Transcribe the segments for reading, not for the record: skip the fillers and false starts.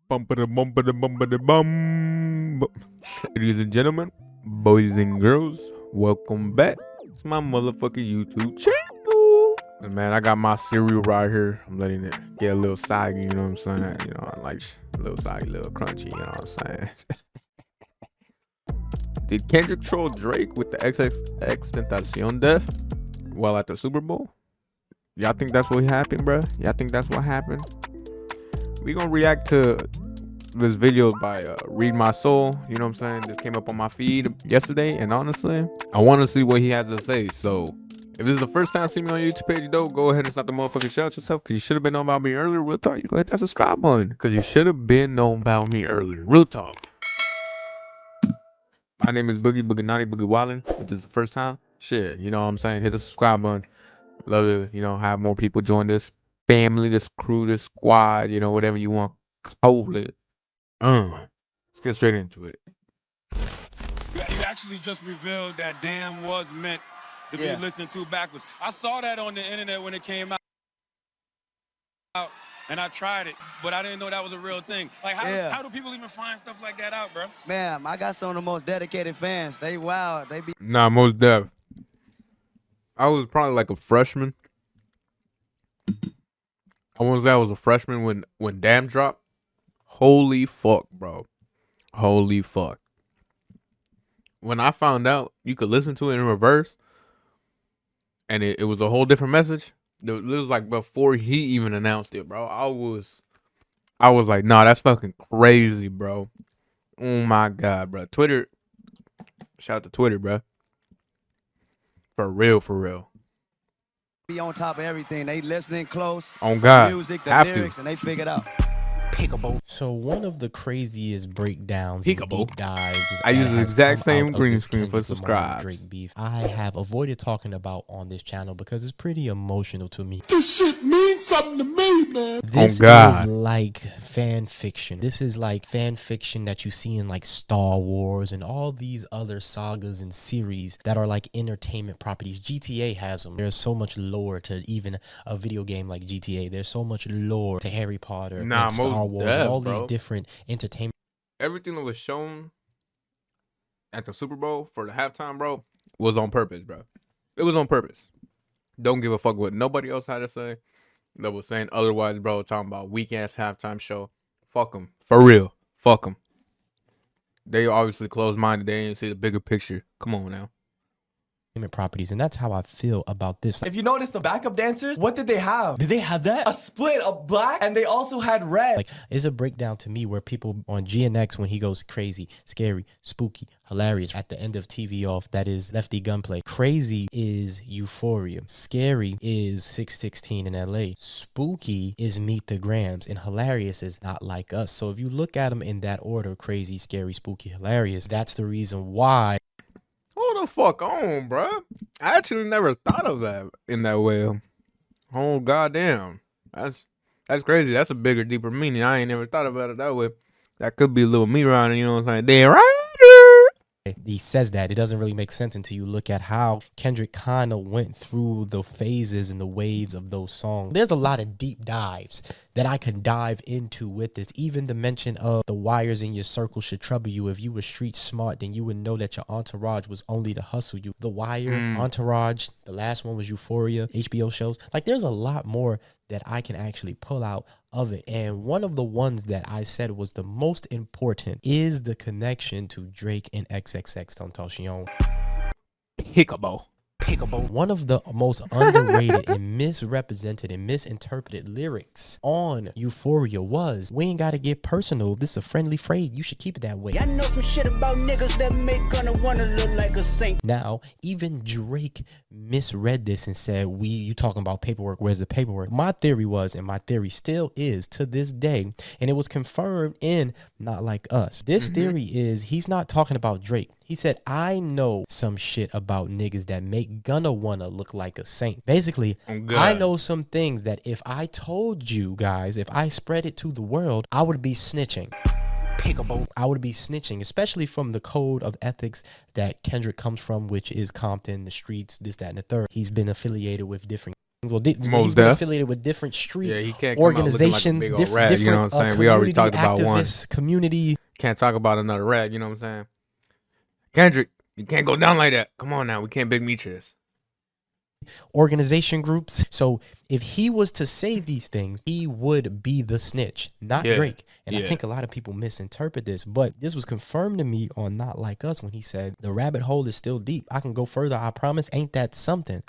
Bumpity bumpity bumpity bum. Ladies and gentlemen, boys and girls, welcome back to my motherfucking YouTube channel. And man, I got my cereal right here. I'm letting it get a little soggy, you know what I'm saying? You know, I like a little soggy, a little crunchy, you know what I'm saying? Did Kendrick troll Drake with the XXXTentacion death while at the Super Bowl? Y'all think that's what happened, bro? Y'all think that's what happened? We gonna react to this video by Read My Soul. You know what I'm saying? This came up on my feed yesterday, and honestly, I want to see what he has to say. So, if this is the first time seeing me on your YouTube page, though, go ahead and stop the motherfucking shout yourself, because you should have been knowing about me earlier. Real talk. You go hit that subscribe button, because you should have been knowing about me earlier. Real talk. My name is Booginati, Boogie Wildin'. If this is the first time, shit, you know what I'm saying? Hit the subscribe button. Love to, you know, have more people join this family, this crew, this squad, you know, whatever you want to call it. Let's get straight into it. You actually just revealed that damn was meant to be listened to backwards. I saw that on the internet when it came out, and I tried it, but I didn't know that was a real thing. Like, how do people even find stuff like that out, bro? Man, I got some of the most dedicated fans. They wild. They be Nah, most def. I was probably like a freshman. I want to say I was a freshman when Damn dropped. Holy fuck, bro. Holy fuck. When I found out you could listen to it in reverse, and it was a whole different message. It was like before he even announced it, bro. I was like, nah, that's fucking crazy, bro. Oh my god, bro. Twitter. Shout out to Twitter, bro. For real, for real. be on top of everything. They listening close. On God. The music, the Have lyrics, to. and they figured out. So one of the craziest breakdowns, Peekaboo. deep dives. I use that the has exact come same out of green this screen for Kendrick Lamar subscribes. Drake beef, I have avoided talking about on this channel because it's pretty emotional to me. This shit means something to me, man. This God. is like fan fiction. This is like fan fiction that you see in like Star Wars and all these other sagas and series that are like entertainment properties. GTA has them. There's so much lore to even a video game like GTA. There's so much lore to Harry Potter Nah, and Star most Wars and def, all bro. these different entertainment. Everything that was shown at the Super Bowl for the halftime, bro, was on purpose, bro. It was on purpose. Don't give a fuck what nobody else had to say that was saying otherwise, bro. Talking about weak-ass halftime show. Fuck them. For real. Fuck them. They obviously closed-minded. They didn't see the bigger picture. Come on now. Properties, and that's how I feel about this. If you notice the backup dancers, what did they have? Did they have that? A split of black, and they also had red. Like, it's a breakdown to me where people on GNX, when he goes crazy, scary, spooky, hilarious, at the end of TV off, that is Lefty Gunplay. Crazy is Euphoria. Scary is 616 in LA. Spooky is Meet the Grams. And hilarious is Not Like Us. So if you look at them in that order, crazy, scary, spooky, hilarious, that's the reason why. Hold the fuck on, bro. I actually never thought of that in that way. Oh, goddamn. That's crazy. That's a bigger, deeper meaning. I ain't never thought about it that way. That could be a little meat around it, you know what I'm saying? Damn right. He says that. It doesn't really make sense until you look at how Kendrick kind of went through the phases and the waves of those songs. There's a lot of deep dives that I can dive into with this. Even the mention of the wires in your circle should trouble you. If you were street smart, then you would know that your entourage was only to hustle you. The Wire, Entourage, the last one was Euphoria, HBO shows. Like, there's a lot more that I can actually pull out of it. And one of the ones that I said was the most important is the connection to Drake and XXXTentacion. Peekaboo. One of the most underrated and misrepresented and misinterpreted lyrics on Euphoria was, "We ain't gotta get personal. This is a friendly phrase. You should keep it that way." I know some shit about niggas that make gonna wanna look like a saint. Now, even Drake misread this and said, you talking about paperwork, where's the paperwork? My theory was, and my theory still is to this day, and it was confirmed in Not Like Us. This theory is he's not talking about Drake. He said, I know some shit about niggas that make gonna wanna look like a saint. Basically, I know some things that if I told you guys, if I spread it to the world, I would be snitching. I would be snitching, especially from the code of ethics that Kendrick comes from, which is Compton, the streets, this, that, and the third. He's been affiliated with different Well, Most he's been def. affiliated with different street Yeah, he can't come out looking like a organizations, big old different, rat, you know what I'm saying? We already talked about one. Community. Can't talk about another rat, you know what I'm saying? Kendrick, you can't go down like that. Come on now, we can't big meat this. Organization groups. So if he was to say these things, he would be the snitch, not Drake. And I think a lot of people misinterpret this, but this was confirmed to me on Not Like Us when he said, the rabbit hole is still deep. I can go further, I promise. Ain't that something?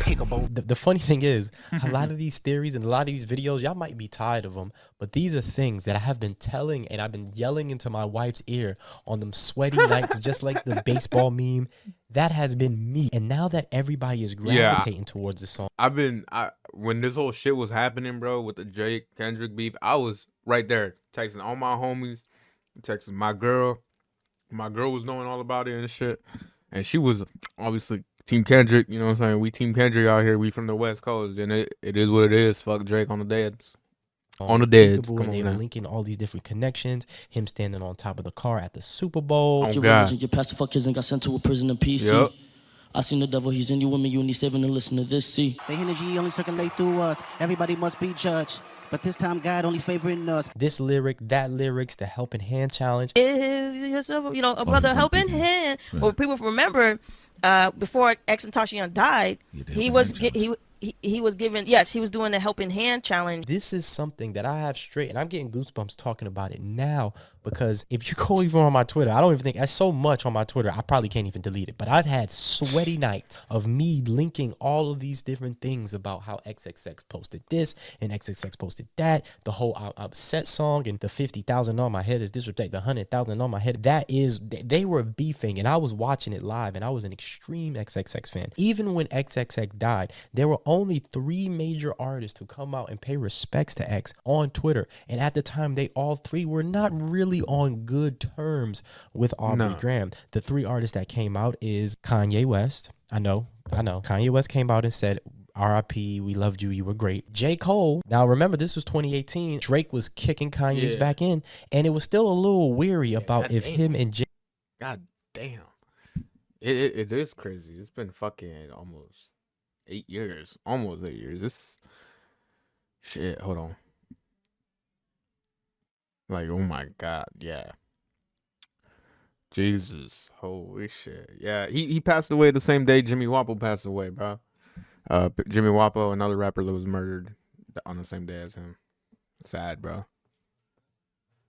The funny thing is, a lot of these theories and a lot of these videos, y'all might be tired of them, but these are things that I have been telling and I've been yelling into my wife's ear on them sweaty nights, just like the baseball meme. That has been me. And now that everybody is gravitating towards the song. When this whole shit was happening, bro, with the Drake Kendrick beef, I was right there texting all my homies, texting my girl. My girl was knowing all about it and shit. And she was obviously Team Kendrick, you know what I'm saying? We Team Kendrick out here. We from the West Coast, and it is what it is. Fuck Drake on the deads. On the deads. And they were linking all these different connections. Him standing on top of the car at the Super Bowl. Oh, God. Your pastor fuck kids and got sent to a prison in PC. Yep. I seen the devil, he's in you, women, you need saving to listen to this, see. The energy only circulate through us. Everybody must be judged. But this time, God only favoring us. This lyric, that lyrics, the helping hand challenge. If, you know, a brother helping hand, or people remember, before XXXTentacion died, he was given, yes, he was doing the helping hand challenge. This is something that I have straight, and I'm getting goosebumps talking about it now, because if you go even on my Twitter, I don't even think, that's so much on my Twitter, I probably can't even delete it, but I've had sweaty nights of me linking all of these different things about how XXX posted this, and XXX posted that, the whole I'm Upset song, and the 50,000 on my head is disrespect, the 100,000 on my head, that is, they were beefing, and I was watching it live, and I was an extreme XXX fan. Even when XXX died, there were only 3 major artists to come out and pay respects to X on Twitter, and at the time, they all 3 were not really on good terms with Aubrey Graham. The 3 artists that came out is Kanye West. I know. Kanye West came out and said, R.I.P. We loved you. You were great. J. Cole. Now, remember, this was 2018. Drake was kicking Kanye's back in, and it was still a little weary about if him and J. God damn. It is crazy. It's been fucking almost 8 years. Almost 8 years. This shit. Hold on. Like, oh my God. Yeah. Jesus. Holy shit. Yeah. He passed away the same day Jimmy Wapple passed away, bro. Jimmy Wapple, another rapper that was murdered on the same day as him. Sad, bro.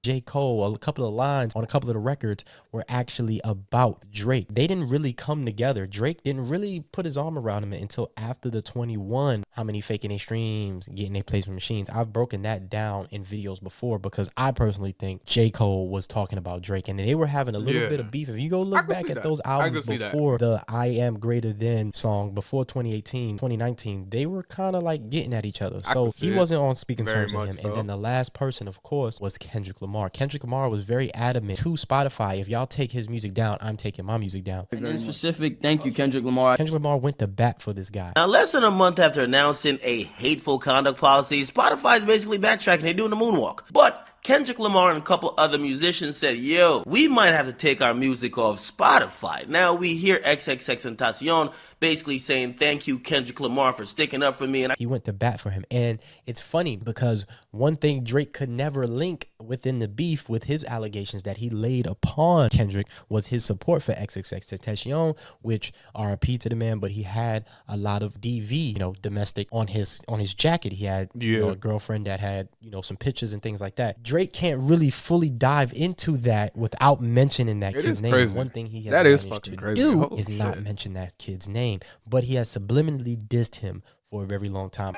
J. Cole, a couple of lines on a couple of the records were actually about Drake. They didn't really come together. Drake didn't really put his arm around him until after the 21. How many faking their streams, getting their placement machines. I've broken that down in videos before because I personally think J. Cole was talking about Drake and they were having a little bit of beef. If you go look back at those albums before the I Am Greater Than song, before 2018, 2019, they were kind of like getting at each other. So he wasn't on speaking terms with him. And then the last person, of course, was Kendrick Lamar. Kendrick Lamar was very adamant to Spotify, if y'all take his music down, I'm taking my music down. And in specific, thank you, Kendrick Lamar. Kendrick Lamar went to bat for this guy. Now, less than a month after announcing a hateful conduct policy, Spotify is basically backtracking. They're doing the moonwalk. But Kendrick Lamar and a couple other musicians said, yo, we might have to take our music off Spotify. Now we hear XXXTentacion basically saying, thank you, Kendrick Lamar, for sticking up for me. And he went to bat for him. And it's funny because one thing Drake could never link within the beef with his allegations that he laid upon Kendrick was his support for XXXTentacion, which RIP to the man, but he had a lot of DV, domestic on his jacket. He had a girlfriend that had, some pictures and things like that. Drake can't really fully dive into that without mentioning that kid's name. Crazy. One thing he has managed to do is not mention that kid's name. But he has subliminally dissed him for a very long time.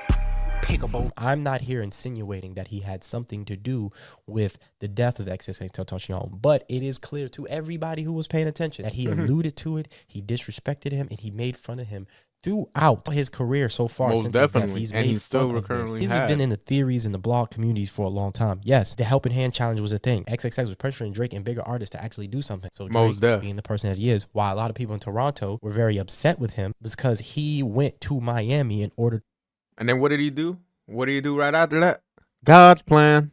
I'm not here insinuating that he had something to do with the death of XXXTentacion, but it is clear to everybody who was paying attention that he alluded to it, he disrespected him, and he made fun of him throughout his career so far. Most since definitely. He's and made he's still fun of recurrently this. He's been in the theories and the blog communities for a long time. Yes, the helping hand challenge was a thing. XXX was pressuring Drake and bigger artists to actually do something. So Drake, being the person that he is, while a lot of people in Toronto were very upset with him, because he went to Miami in order. And then what did he do? What did he do right after that? God's plan.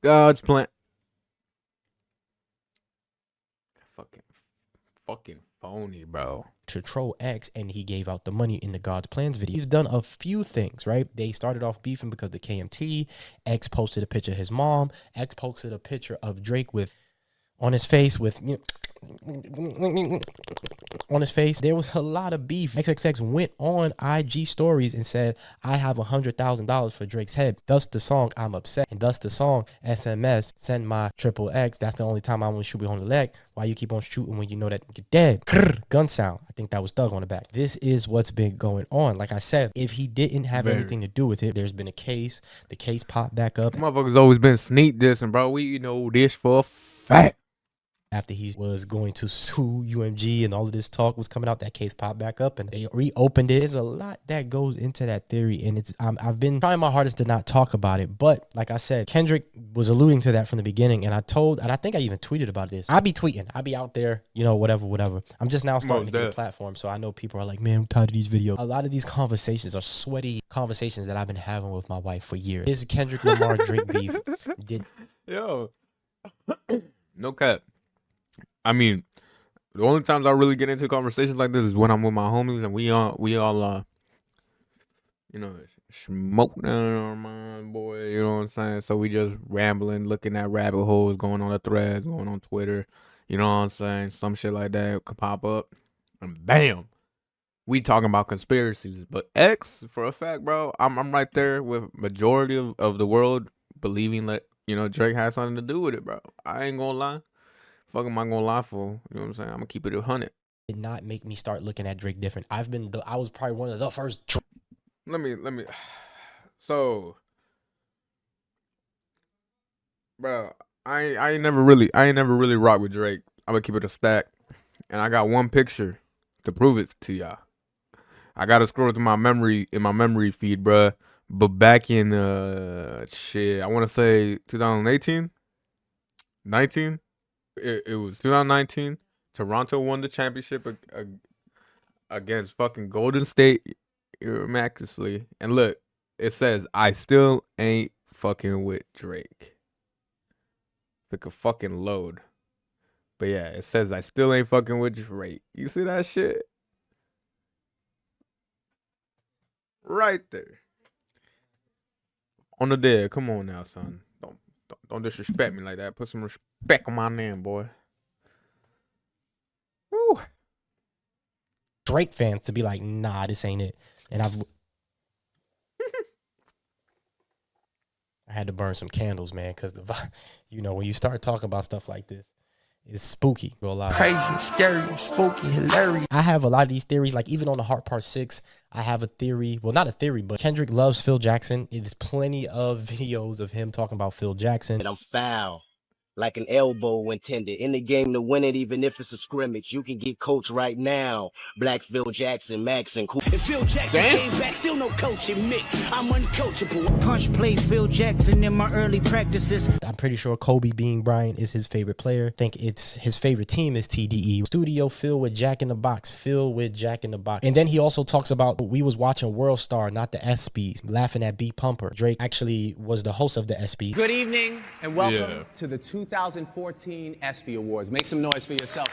God's plan. Fucking phony, bro. to troll X, and he gave out the money in the God's Plans video. He's done a few things, right? They started off beefing because the KMT. X posted a picture of his mom. X posted a picture of Drake with on his face with on his face. There was a lot of beef. XXX went on IG stories and said, I have $100,000 for Drake's head. Thus the song I'm Upset. And thus the song SMS Send My Triple X. That's the only time I want to shoot on the leg. Why you keep on shooting when you know that you're dead? Gun sound. I think that was Thug on the back. This is what's been going on. Like I said, if he didn't have anything to do with it, there's been a case. The case popped back up. Motherfuckers always been sneak dissing, bro. We know this for a fact. After he was going to sue UMG and all of this talk was coming out, that case popped back up and they reopened it. There's a lot that goes into that theory, and it's I've been trying my hardest to not talk about it, but like I said, Kendrick was alluding to that from the beginning, and I think I even tweeted about this. I be tweeting, I be out there, you know, whatever. I'm just now starting to get a platform, so I know people are like, man, I'm tired of these videos. A lot of these conversations are sweaty conversations that I've been having with my wife for years. Is Kendrick Lamar Drake beef? Yo, no cap. I mean, the only times I really get into conversations like this is when I'm with my homies and we all you know, smoke down in our mind, boy, you know what I'm saying? So we just rambling, looking at rabbit holes, going on the threads, going on Twitter, you know what I'm saying? Some shit like that could pop up, and bam, we talking about conspiracies. But X, for a fact, bro, I'm right there with majority of the world believing that, you know, Drake has something to do with it, bro. I ain't gonna lie. Fuck am I gonna lie for? You know what I'm saying? I'm gonna keep it 100. Did not make me start looking at Drake different. I was probably one of the first. Let me. So, bro, I ain't never really rocked with Drake. I'm gonna keep it a stack, and I got one picture to prove it to y'all. I gotta scroll through my memory feed, bro. But back in I want to say 2018, 19. It was 2019. Toronto won the championship against fucking Golden State miraculously. And look, it says, I still ain't fucking with Drake. If it could fucking load. But yeah, it says, I still ain't fucking with Drake. You see that shit? Right there. On the dead. Come on now, son. Don't disrespect me like that. Put some respect on my name, boy. Woo. Drake fans to be like, nah, this ain't it. And I had to burn some candles, man, because you know, when you start talking about stuff like this, it's spooky. Crazy, scary, spooky, hilarious. I have a lot of these theories, like even on the Heart Part 6, I have a theory. Well, not a theory, but Kendrick loves Phil Jackson. There's plenty of videos of him talking about Phil Jackson. And I'm foul. Like an elbow intended. In the game to win it, even if it's a scrimmage. You can get coach right now. Black Phil Jackson, Max and Cool. If Phil Jackson came back, still no coaching Mick. I'm uncoachable. Punch plays Phil Jackson in my early practices. I'm pretty sure Kobe Bean Bryant is his favorite player. I think it's his favorite team is TDE. Studio filled with Jack in the Box. Filled with Jack in the Box. And then he also talks about we was watching World Star, not the ESPYs, laughing at B Pumper. Drake actually was the host of the ESPY. Good evening and welcome to the 2014 ESPY Awards. Make some noise for yourself.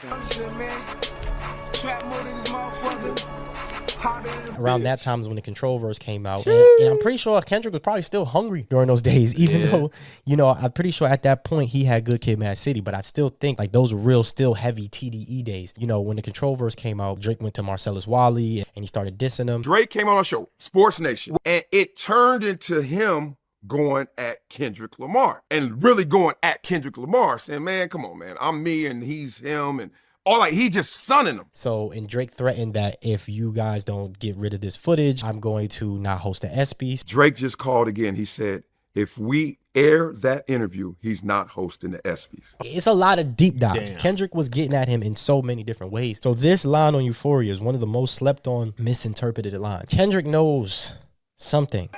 Around that time is when the Control verse came out. And I'm pretty sure Kendrick was probably still hungry during those days, even though, you know, I'm pretty sure at that point he had Good Kid, Mad City. But I still think like those were real, still heavy TDE days. You know, when the Control verse came out, Drake went to Marcellus Wiley and he started dissing him. Drake came on our show, Sports Nation, and it turned into him going at Kendrick Lamar and really going at Kendrick Lamar, saying, man, come on, man, I'm me and he's him, and all like he just sunning him. So, and Drake threatened that if you guys don't get rid of this footage, I'm going to not host the ESPYs. Drake just called again. He said, if we air that interview, he's not hosting the ESPYs. It's a lot of deep dives. Damn. Kendrick was getting at him in so many different ways. So this line on Euphoria is one of the most slept on, misinterpreted lines. Kendrick knows something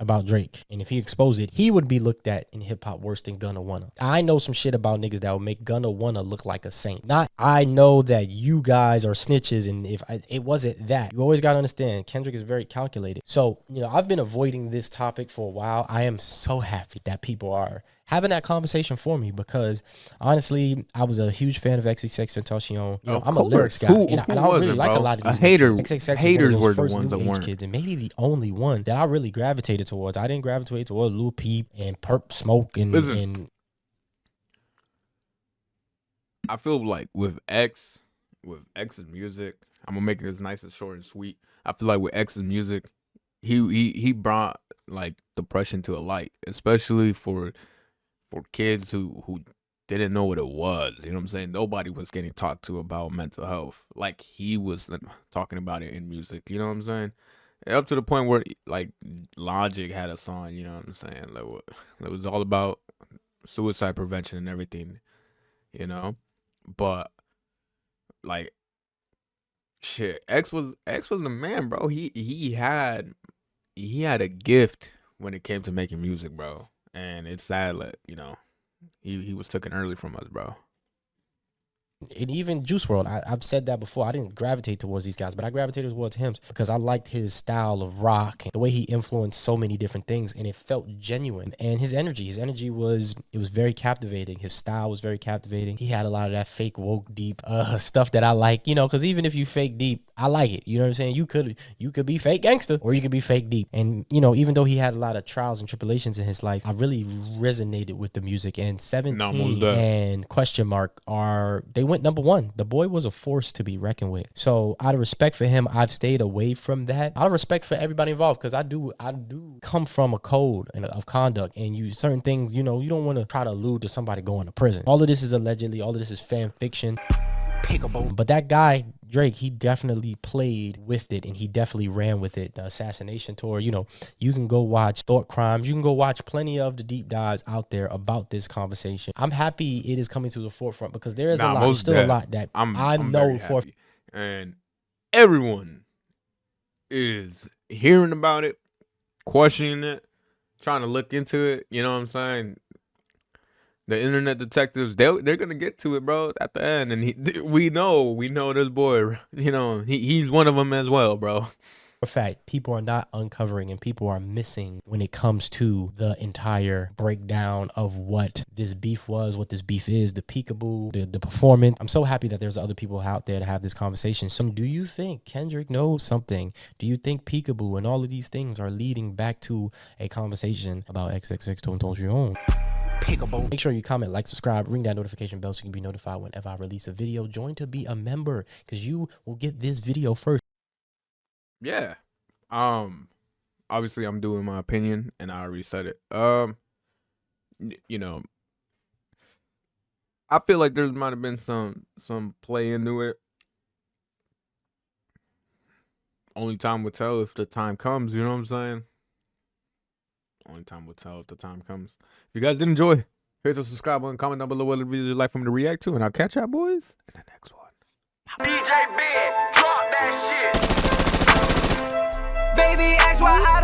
about Drake, and if he exposed it, he would be looked at in hip-hop worse than Gunna Wanna. I know some shit about niggas that would make Gunna Wanna look like a saint. Not, I know that you guys are snitches, and if it wasn't that. You always gotta understand, Kendrick is very calculated. So, you know, I've been avoiding this topic for a while. I am so happy that people are having that conversation for me, because honestly, I was a huge fan of XXXTentacion. You know, I'm a lyrics guy, and I don't really like a lot of these haters were the ones that weren't. Kids, and maybe the only one that I really gravitated towards. I didn't gravitate towards Lil Peep and Perp Smoke and I feel like with X's music, I'm gonna make it as nice and short and sweet. I feel like with X's music, he brought like depression to a light, especially for kids who didn't know what it was. You know what I'm saying? Nobody was getting talked to about mental health like he was talking about it in music. You know what I'm saying? Up to the point where like Logic had a song. You know what I'm saying? Like it was all about suicide prevention and everything. You know, but like shit, X was the man, bro. He had a gift when it came to making music, bro. And it's sad that, you know, he was taken early from us, bro. And even Juice WRLD, I've said that before. I didn't gravitate towards these guys, but I gravitated towards him because I liked his style of rock and the way he influenced so many different things, and it felt genuine. And his energy was very captivating. His style was very captivating. He had a lot of that fake woke deep stuff that I like, you know, because even if you fake deep, I like it. You know what I'm saying? You could be fake gangster or you could be fake deep. And, you know, even though he had a lot of trials and tribulations in his life, I really resonated with the music. And 17 and Question Mark they went number one. The boy was a force to be reckoned with. So out of respect for him, I've stayed away from that. Out of respect for everybody involved, because I do come from a code of conduct, and certain things, you know, you don't want to try to allude to somebody going to prison. All of this is allegedly, all of this is fan fiction. But that guy, Drake, he definitely played with it, and he definitely ran with it. The Assassination Tour, you know, you can go watch Thought Crimes. You can go watch plenty of the deep dives out there about this conversation. I'm happy it is coming to the forefront because there is a lot that I know for. And everyone is hearing about it, questioning it, trying to look into it. You know what I'm saying? The internet detectives, they're gonna get to it, bro, at the end, and we know this boy. You know, he's one of them as well, bro. For fact, people are not uncovering and people are missing when it comes to the entire breakdown of what this beef was, what this beef is, the peekaboo, the performance. I'm so happy that there's other people out there to have this conversation. So, do you think Kendrick knows something? Do you think peekaboo and all of these things are leading back to a conversation about XXXTentacion? Make sure you comment, like, subscribe, ring that notification bell so you can be notified whenever I release a video. Join to be a member because you will get this video first. Yeah. Obviously I'm doing my opinion and I already said it. You know, I feel like there might have been some play into it. Only time will tell if the time comes, you know what I'm saying? Only time will tell if the time comes. If you guys did enjoy, hit the subscribe button, comment down below what videos you'd like for me to react to, and I'll catch y'all boys in the next one. DJ Ben, drop that shit. Baby, ask why I